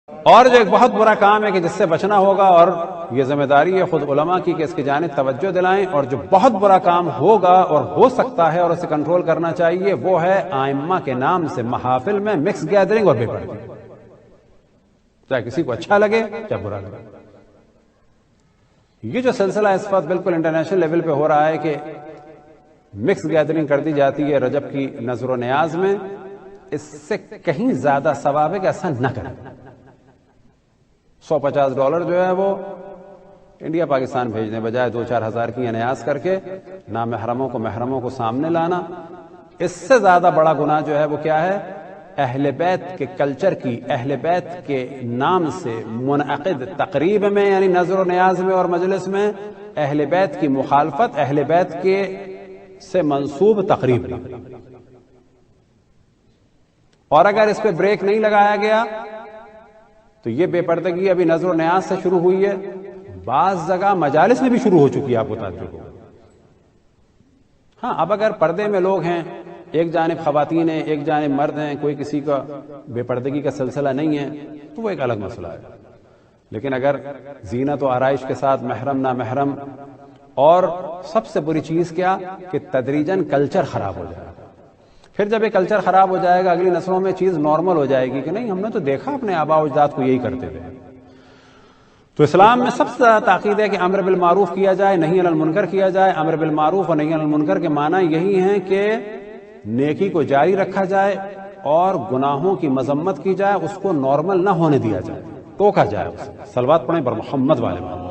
اور جو ایک بہت برا کام ہے کہ جس سے بچنا ہوگا، اور یہ ذمہ داری ہے خود علماء کی کہ اس کی جانب توجہ دلائیں، اور جو بہت برا کام ہوگا اور ہو سکتا ہے اور اسے کنٹرول کرنا چاہیے، وہ ہے ائمہ کے نام سے محافل میں مکس گیدرنگ اور بے پردگی، چاہے کسی کو اچھا لگے چاہے برا لگے۔ یہ جو سلسلہ اس وقت بالکل انٹرنیشنل لیول پہ ہو رہا ہے کہ مکس گیدرنگ کر دی جاتی ہے رجب کی نظر و نیاز میں، اس سے کہیں زیادہ ثواب ہے کہ ایسا نہ کریں۔ $150 جو ہے وہ انڈیا پاکستان بھیجنے بجائے 2-4 ہزار کی نیاز کر کے محرموں کو سامنے لانا، اس سے زیادہ بڑا گناہ جو ہے وہ کیا ہے؟ اہل بیت کے کلچر کی، اہل بیت کے نام سے منعقد تقریب میں، یعنی نظر و نیاز میں اور مجلس میں اہل بیت کی مخالفت، اہل بیت کے سے منسوب تقریب میں۔ اور اگر اس پہ بریک نہیں لگایا گیا تو یہ بے پردگی ابھی نظر و نیاز سے شروع ہوئی ہے، بعض جگہ مجالس میں بھی شروع ہو چکی ہے، آپ کو تعجب ہوگا۔ ہاں، اب اگر پردے میں لوگ ہیں، ایک جانب خواتین ہیں ایک جانب مرد ہیں، کوئی کسی کا بے پردگی کا سلسلہ نہیں ہے تو وہ ایک الگ مسئلہ ہے، لیکن اگر زینت و آرائش کے ساتھ محرم نہ محرم، اور سب سے بری چیز کیا کہ تدریجاً کلچر خراب ہو جائے گا۔ پھر جب یہ کلچر خراب ہو جائے گا، اگلی نسلوں میں چیز نارمل ہو جائے گی کہ نہیں، ہم نے تو دیکھا اپنے آباء و اجداد کو یہی کرتے تھے۔ تو اسلام میں سب سے زیادہ تاکید ہے کہ امر بالمعروف کیا جائے، نہی عن المنکر کیا جائے۔ امر بالمعروف اور نہی عن المنکر کے معنی یہی ہیں کہ نیکی کو جاری رکھا جائے اور گناہوں کی مذمت کی جائے، اس کو نارمل نہ ہونے دیا جائے، ٹوکا جائے اسے۔ صلوات پڑھیں بر محمد والے محمد۔